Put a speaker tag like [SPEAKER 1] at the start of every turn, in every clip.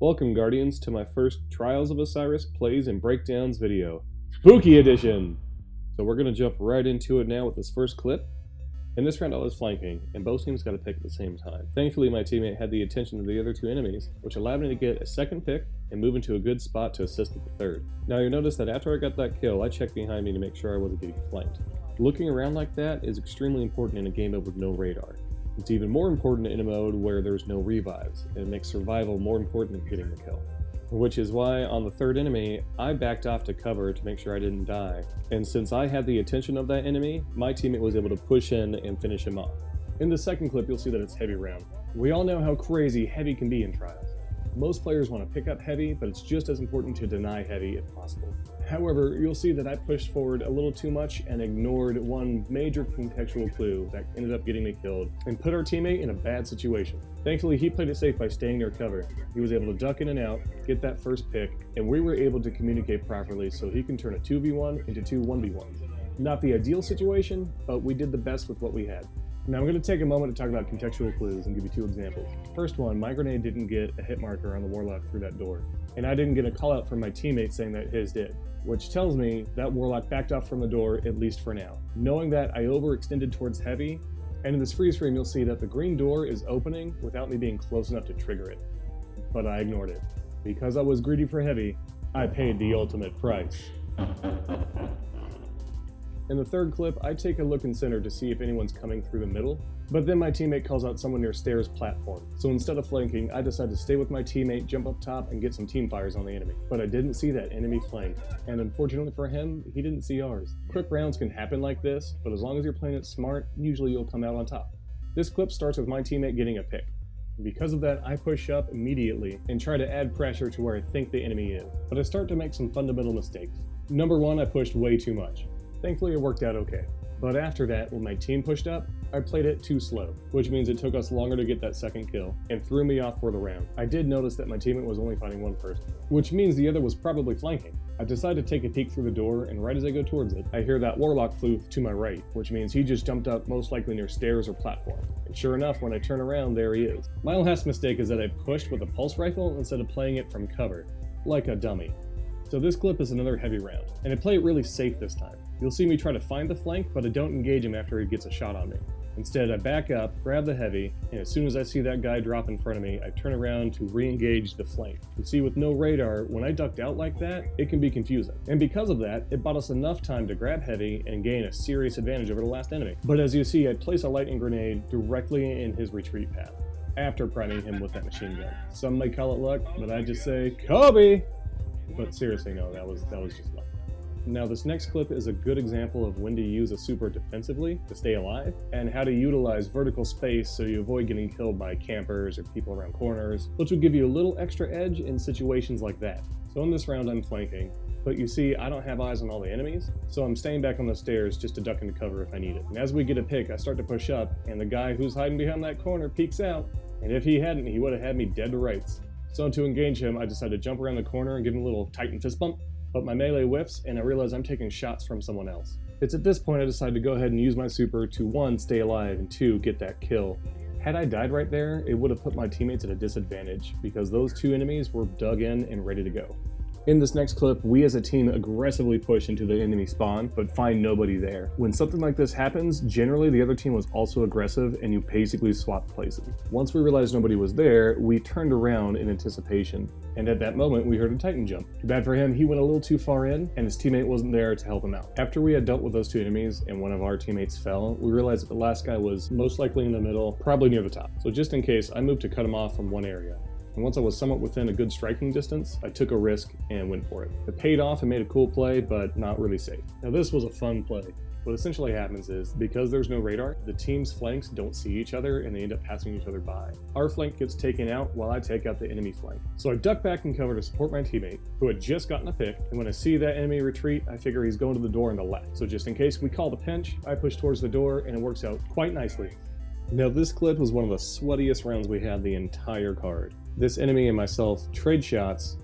[SPEAKER 1] Welcome, Guardians, to my first Trials of Osiris Plays and Breakdowns video. Spooky Edition! So we're going to jump right into it now with this first clip. In this round I was flanking, and both teams got a pick at the same time. Thankfully my teammate had the attention of the other two enemies, which allowed me to get a second pick and move into a good spot to assist with the third. Now you'll notice that after I got that kill, I checked behind me to make sure I wasn't getting flanked. Looking around like that is extremely important in a game mode with no radar. It's even more important in a mode where there's no revives, and it makes survival more important than getting the kill. Which is why on the third enemy, I backed off to cover to make sure I didn't die. And since I had the attention of that enemy, my teammate was able to push in and finish him off. In the second clip, you'll see that it's heavy round. We all know how crazy heavy can be in Trials. Most players want to pick up heavy, but it's just as important to deny heavy if possible. However, you'll see that I pushed forward a little too much and ignored one major contextual clue that ended up getting me killed and put our teammate in a bad situation. Thankfully, he played it safe by staying near cover. He was able to duck in and out, get that first pick, and we were able to communicate properly so he can turn a 2v1 into two 1v1s. Not the ideal situation, but we did the best with what we had. Now I'm going to take a moment to talk about contextual clues and give you two examples. First one, my grenade didn't get a hit marker on the warlock through that door, and I didn't get a call out from my teammate saying that his did, which tells me that warlock backed off from the door, at least for now. Knowing that, I overextended towards heavy, and in this freeze frame you'll see that the green door is opening without me being close enough to trigger it. But I ignored it. Because I was greedy for heavy, I paid the ultimate price. In the third clip, I take a look in center to see if anyone's coming through the middle, but then my teammate calls out someone near stairs platform. So instead of flanking, I decide to stay with my teammate, jump up top, and get some team fires on the enemy. But I didn't see that enemy flank, and unfortunately for him, he didn't see ours. Quick rounds can happen like this, but as long as you're playing it smart, usually you'll come out on top. This clip starts with my teammate getting a pick. Because of that, I push up immediately and try to add pressure to where I think the enemy is. But I start to make some fundamental mistakes. Number one, I pushed way too much. Thankfully it worked out okay. But after that, when my team pushed up, I played it too slow, which means it took us longer to get that second kill, and threw me off for the round. I did notice that my teammate was only fighting one person, which means the other was probably flanking. I decide to take a peek through the door, and right as I go towards it, I hear that warlock flew to my right, which means he just jumped up most likely near stairs or platform. And sure enough, when I turn around, there he is. My last mistake is that I pushed with a pulse rifle instead of playing it from cover, like a dummy. So this clip is another heavy round, and I play it really safe this time. You'll see me try to find the flank, but I don't engage him after he gets a shot on me. Instead, I back up, grab the heavy, and as soon as I see that guy drop in front of me, I turn around to re-engage the flank. You see, with no radar, when I ducked out like that, it can be confusing. And because of that, it bought us enough time to grab heavy and gain a serious advantage over the last enemy. But as you see, I place a lightning grenade directly in his retreat path, after priming him with that machine gun. Some may call it luck, but I just say, Kobe! But seriously, no, that was just luck. Now this next clip is a good example of when to use a super defensively to stay alive, and how to utilize vertical space so you avoid getting killed by campers or people around corners, which will give you a little extra edge in situations like that. So in this round I'm flanking, but you see I don't have eyes on all the enemies, so I'm staying back on the stairs just to duck into cover if I need it. And as we get a pick, I start to push up, and the guy who's hiding behind that corner peeks out, and if he hadn't, he would have had me dead to rights. So to engage him, I decide to jump around the corner and give him a little Titan fist bump, but my melee whiffs and I realize I'm taking shots from someone else. It's at this point I decide to go ahead and use my super to 1, stay alive, and 2, get that kill. Had I died right there, it would have put my teammates at a disadvantage because those two enemies were dug in and ready to go. In this next clip, we as a team aggressively push into the enemy spawn, but find nobody there. When something like this happens, generally the other team was also aggressive and you basically swap places. Once we realized nobody was there, we turned around in anticipation, and at that moment we heard a Titan jump. Too bad for him, he went a little too far in, and his teammate wasn't there to help him out. After we had dealt with those two enemies and one of our teammates fell, we realized that the last guy was most likely in the middle, probably near the top. So just in case, I moved to cut him off from one area. And once I was somewhat within a good striking distance, I took a risk and went for it. It paid off and made a cool play, but not really safe. Now this was a fun play. What essentially happens is, because there's no radar, the team's flanks don't see each other and they end up passing each other by. Our flank gets taken out while I take out the enemy flank. So I duck back in cover to support my teammate, who had just gotten a pick, and when I see that enemy retreat, I figure he's going to the door on the left. So just in case we call the pinch, I push towards the door and it works out quite nicely. Now this clip was one of the sweatiest rounds we had the entire card. This enemy and myself trade shots,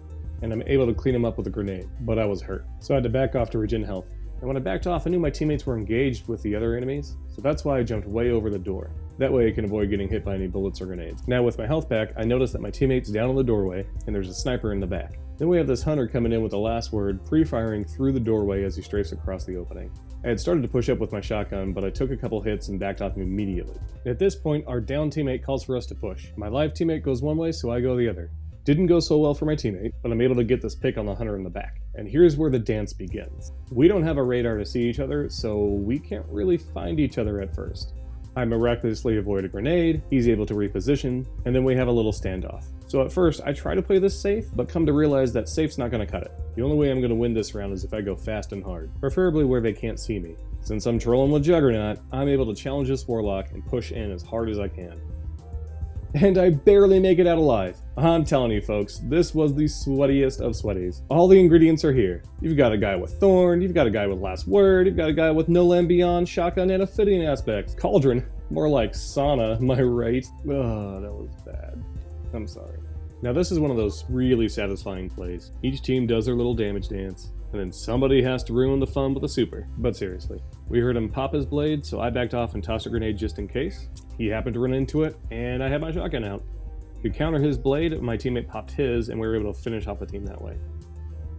[SPEAKER 1] and I'm able to clean him up with a grenade, but I was hurt. So I had to back off to regen health. And when I backed off, I knew my teammates were engaged with the other enemies, so that's why I jumped way over the door. That way I can avoid getting hit by any bullets or grenades. Now with my health pack, I notice that my teammate's down in the doorway, and there's a sniper in the back. Then we have this hunter coming in with the last word, pre-firing through the doorway as he strafes across the opening. I had started to push up with my shotgun, but I took a couple hits and backed off immediately. At this point, our down teammate calls for us to push. My live teammate goes one way, so I go the other. Didn't go so well for my teammate, but I'm able to get this pick on the hunter in the back. And here's where the dance begins. We don't have a radar to see each other, so we can't really find each other at first. I miraculously avoid a grenade, he's able to reposition, and then we have a little standoff. So at first, I try to play this safe, but come to realize that safe's not going to cut it. The only way I'm going to win this round is if I go fast and hard, preferably where they can't see me. Since I'm trolling with Juggernaut, I'm able to challenge this Warlock and push in as hard as I can. And I barely make it out alive. I'm telling you folks, this was the sweatiest of sweaties. All the ingredients are here. You've got a guy with Thorn, you've got a guy with Last Word, you've got a guy with No Land Beyond, Shotgun, and Ophidian aspects. Cauldron, more like sauna, am I right? Oh, that was bad. I'm sorry. Now this is one of those really satisfying plays. Each team does their little damage dance, and then somebody has to ruin the fun with a super. But seriously, we heard him pop his blade, so I backed off and tossed a grenade just in case. He happened to run into it, and I had my shotgun out. To counter his blade, my teammate popped his, and we were able to finish off the team that way.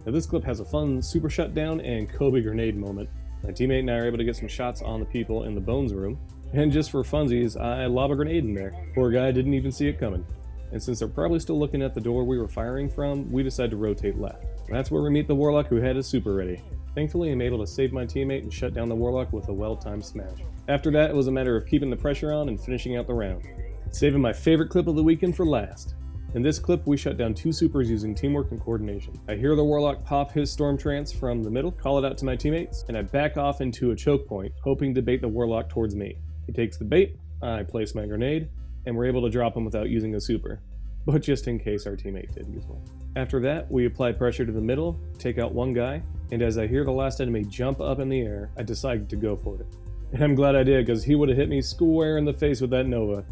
[SPEAKER 1] Now this clip has a fun super shutdown and Kobe grenade moment. My teammate and I are able to get some shots on the people in the Bones room, and just for funsies, I lob a grenade in there. Poor guy didn't even see it coming. And since they're probably still looking at the door we were firing from, we decided to rotate left. That's where we meet the Warlock who had his super ready. Thankfully, I'm able to save my teammate and shut down the Warlock with a well-timed smash. After that, it was a matter of keeping the pressure on and finishing out the round. Saving my favorite clip of the weekend for last. In this clip, we shut down 2 supers using teamwork and coordination. I hear the Warlock pop his Storm Trance from the middle, call it out to my teammates, and I back off into a choke point, hoping to bait the Warlock towards me. He takes the bait, I place my grenade, and we're able to drop him without using a super. But just in case our teammate did use one. After that, we apply pressure to the middle, take out one guy, and as I hear the last enemy jump up in the air, I decide to go for it. And I'm glad I did, because he would have hit me square in the face with that Nova.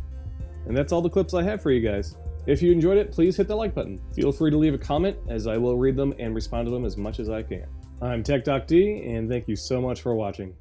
[SPEAKER 1] And that's all the clips I have for you guys. If you enjoyed it, please hit the like button. Feel free to leave a comment, as I will read them and respond to them as much as I can. I'm TechDocD, and thank you so much for watching.